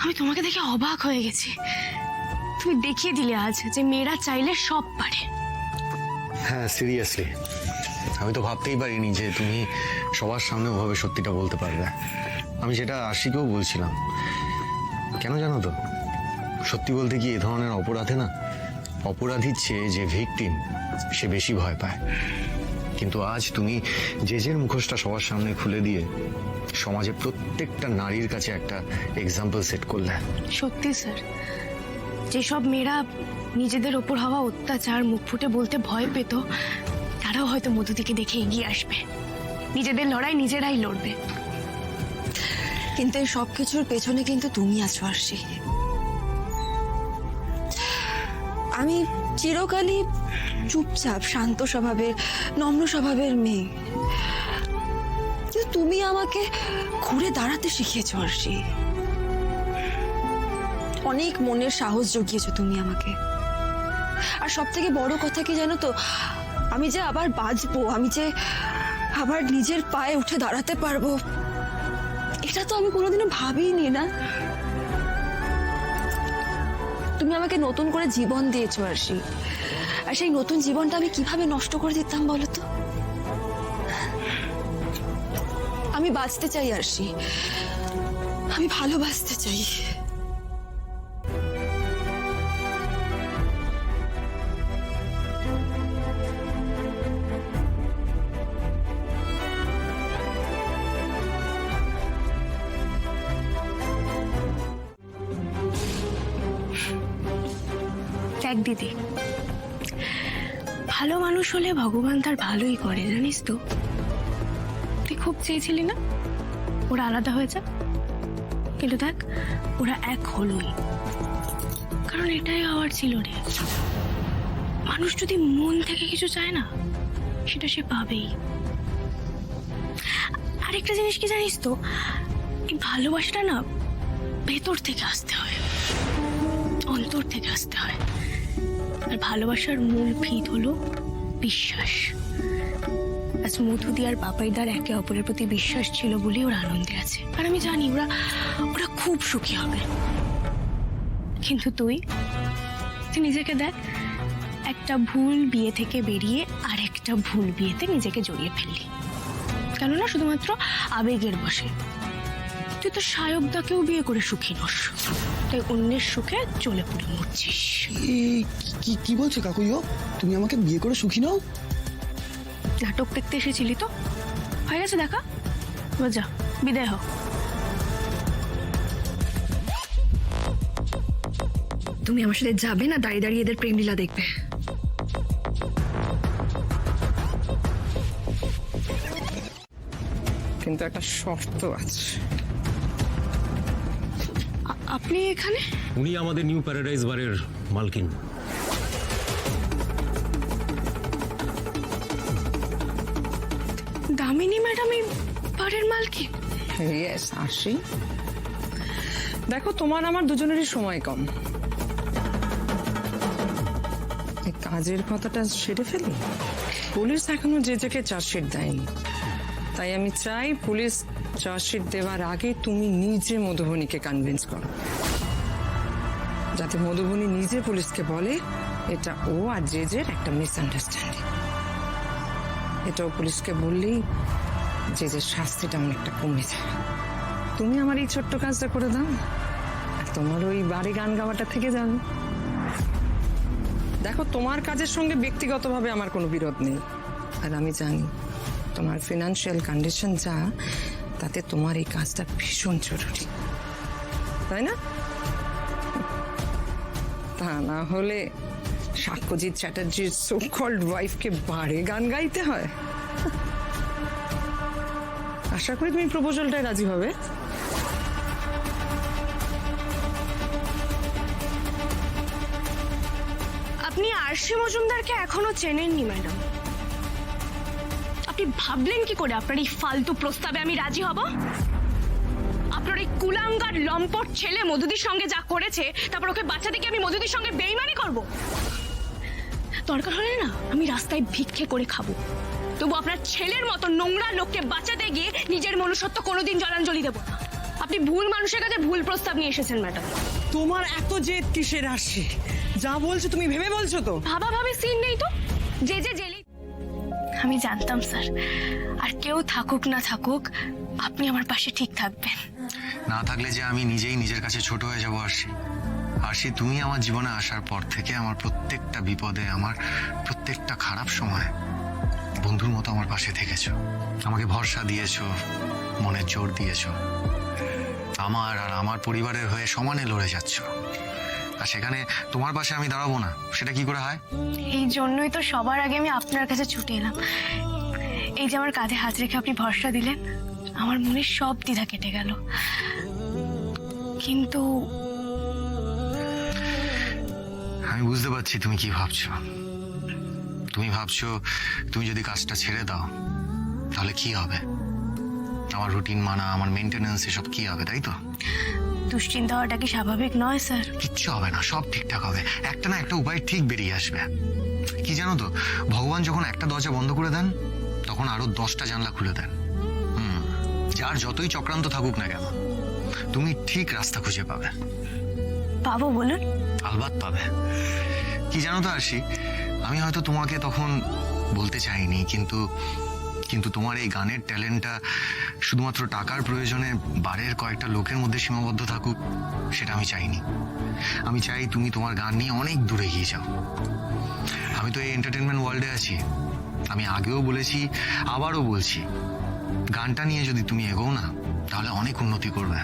আমি তোমাকে দেখে অবাক হয়ে গেছি। তুমি দেখিয়ে দিলে আজ যে মেয়েরা চাইলে সব পারে। হ্যাঁ, সিরিয়াসলি আমি তো ভাবতেই পারিনি যে তুমি সবার সামনে ওভাবে সত্যিটা বলতে পারবে। আমি সেটা আশিকেও বলছিলাম। কেন জানো তো, সত্যি বলতে কি এ ধরনের অপরাধে না, অপরাধীর চেয়ে যে ভিকটিম সে বেশি ভয় পায়। কিন্তু আজ তুমি জেজের মুখোশটা সবার সামনে খুলে দিয়ে সমাজে প্রত্যেকটা নারীর কাছে একটা এক্সাম্পল সেট করলে। সত্যি স্যার, যেসব মেয়েরা নিজেদের ওপর হওয়া অত্যাচার মুখ ফুটে বলতে ভয় পেত, তারাও হয়তো মধুদিকে দেখে এগিয়ে আসবে, নিজেদের লড়াই নিজেরাই লড়বে। কিন্তু এই সবকিছুর পেছনে কিন্তু তুমি আছো আরশি। আমি চিরকালই চুপচাপ শান্ত স্বভাবের নম্র স্বভাবের মেয়ে, কিন্তু তুমি আমাকে ঘুরে দাঁড়াতে শিখিয়েছো আরশি। অনেক মনের সাহস জুগিয়েছো তুমি আমাকে। আর সব থেকে বড় কথা কি জানো তো, আমি যে আবার বাঁচবো, আমি যে আবার নিজের পায়ে উঠে দাঁড়াতে পারবো, এটা তো আমি কোনোদিনও ভাবিনি না। তুমি আমাকে নতুন করে জীবন দিয়েছো আরশি, আর সেই নতুন জীবনটা আমি কিভাবে নষ্ট করে দিতাম বলো তো? আমি বাঁচতে চাই আরশি, আমি ভালোবাসতে চাই। দেখ দিদি, ভালো মানুষ হলে ভগবান তার ভালোই করে, জানিস তো। তুই খুব চেয়েছিলি না ওরা আলাদা হয়ে যাক, কিন্তু দেখ ওরা এক হলোই। কারণ এটাই হওয়ার ছিল রে। মানুষ যদি মন থেকে কিছু চায় না, সেটা সে পাবেই। আরেকটা জিনিস কি জানিস তো, এই ভালোবাসাটা না ভেতর থেকে আসতে হয়, অন্তর থেকে আসতে হয়। আর ভালোবাসার মূল ভিত হলো বিশ্বাস। আজ মধুদি আর বাপাইদার একে অপরের প্রতি বিশ্বাস ছিল বলেই ওরা আনন্দে আছে। আর আমি জানি ওরা ওরা খুব সুখী হবে। কিন্তু তুই নিজেকে দেখ, একটা ভুল বিয়ে থেকে বেরিয়ে আর একটা ভুল বিয়েতে নিজেকে জড়িয়ে ফেললি। কেননা শুধুমাত্র আবেগের বশে। তুই তো সায়কদাকেও বিয়ে করে সুখী নস, তাই অন্যের সুখে চলে পড়ে মরছিস। কি বলছো কাকুইও? তুমি আমাকে বিয়ে করে সুখী নও? নাটক দেখতে এসেছিলি তো, হয়ে গেছে দেখা, এবার যা, বিদায় হ। তুমি আমার সাথে যাবে না দাঁড়িয়ে দাঁড়িয়ে এদের প্রেম লীলা দেখবে? কিন্তু একটা শর্ত আছে। আপনি এখানে? উনি আমাদের নিউ প্যারাডাইজ বারের মালকিন। দামিনী ম্যাডাম এই বাড়ির মালকিন? ইয়েস, আসি। দেখো, তোমার আমার দুজনেরই সময় কম। এই কাজের কথাটা সেরে ফেলি। পুলিশ এখনো জেজেকে চার্জশিট দেয়নি, তাই আমি চাই পুলিশ চার্জশিট দেওয়ার আগে তুমি নিজে মধুবনীকে কনভিন্স করো, যাতে মধুবনী নিজে পুলিশকে বলে এটা ও আর জেজের একটা মিসআন্ডারস্ট্যান্ডিং। এটাও পুলিশকে বললেই জেজের শাস্তিটা অনেকটা কমে যায়। তুমি আমার এই ছোট্ট কাজটা করে দাও, আর তোমার ওই বাড়ি গান গাওয়াটা থেকে যাবে। দেখো, তোমার কাজের সঙ্গে ব্যক্তিগতভাবে আমার কোনো বিরোধ নেই, আর আমি জানি তোমার ফিনান্সিয়াল কন্ডিশন যা, তাতে তোমার এই কাজটা ভীষণ জরুরি, তাই না? তা না হলে সাক্ষ্যজিৎ চ্যাটার্জির সো কল্ড ওয়াইফকে বারে গান গাইতে হয়। আশা করি তুমি প্রপোজালটায় রাজি হবে। আপনি আরশি মজুমদারকে এখনো চেনেননি ম্যাডাম। আপনি ভাবলেন কি করে আপনার এই ফালতু প্রস্তাবে আমি রাজি হব? আপনার এই কুলাঙ্গার লম্পট ছেলে মধুদির সঙ্গে যা করেছে, তারপর ওকে বাচ্চা থেকে আমি মধুদির সঙ্গে বেইমানি করব? দরকার হলে না আমি রাস্তায় ভিক্ষে করে খাবো, তবু আপনার ছেলের মতো নোংরা লোককে বাঁচাতে গিয়ে নিজের মনুষ্যত্ব কোনোদিন জলাঞ্জলি দেব না। আপনি ভুল মানুষের কাছে ভুল প্রস্তাব নিয়ে এসেছেন ম্যাডাম। তোমার এত জেদ কিসের আসছে? যা বলছো তুমি ভেবে বলছো তো? ভাবে সিন নেই তো, যে জেলে। আমি জানতাম স্যার, আর কেউ থাকুক না থাকুক আপনি আমার পাশে ঠিক থাকবেন। না থাকলে যে আমি নিজেই নিজের কাছে ছোট হয়ে যাবো আরশি, তুমি আমার জীবনে আসার পর থেকে আমার প্রত্যেকটা বিপদে, আমার প্রত্যেকটা খারাপ সময় বন্ধুর মতো আমার পাশে থেকেছো, আমাকে ভরসা দিয়েছো, মনের জোর দিয়েছো, আমার আর আমার পরিবারের হয়ে সমানে লড়ে যাচ্ছ। আর সেখানে তোমার পাশে আমি দাঁড়াবো না, সেটা কি করে হয়? এই জন্যই তো সবার আগে আমি আপনার কাছে ছুটে এলাম। এই যে আমার কাঁধে হাত রেখে আপনি ভরসা দিলেন, আমার মনের সব দ্বিধা কেটে গেল। কিন্তু আমি বুঝতে পারছি তুমি কি ভাবছো। তুমি ভাবছো তুমি যদি কাজটা ছেড়ে দাও তাহলে কি হবে, আমার রুটিন মানা, আমার মেনটেনেন্স, এসব কি হবে, তাই তো? দুশ্চিন্তা হওয়াটা কি স্বাভাবিক নয় স্যার? কিচ্ছু হবে না, সব ঠিকঠাক হবে। একটা না একটা উপায় ঠিক বেরিয়ে আসবে। কি জানো তো, ভগবান যখন একটা দরজা বন্ধ করে দেন তখন আরো 10টা জানলা খুলে দেন। যার যতই চক্রান্ত থাকুক না কেন, তুমি ঠিক রাস্তা খুঁজে পাবে। পাবো বলুন? আলবাত পাবে। কি জানো তো আরশি, আমি হয়তো তোমাকে তখন বলতে চাইনি, কিন্তু তোমার এই গানের ট্যালেন্টটা শুধুমাত্র টাকার প্রয়োজনে বারের কয়েকটা লোকের মধ্যে সীমাবদ্ধ থাকুক, সেটা আমি চাইনি। আমি চাই তুমি তোমার গান নিয়ে অনেক দূরে এগিয়ে যাও। আমি তো এই এন্টারটেনমেন্ট ওয়ার্ল্ডে আছি, আমি আগেও বলেছি, আবারও বলছি, গানটা নিয়ে যদি তুমি এগোও না তাহলে অনেক উন্নতি করবে।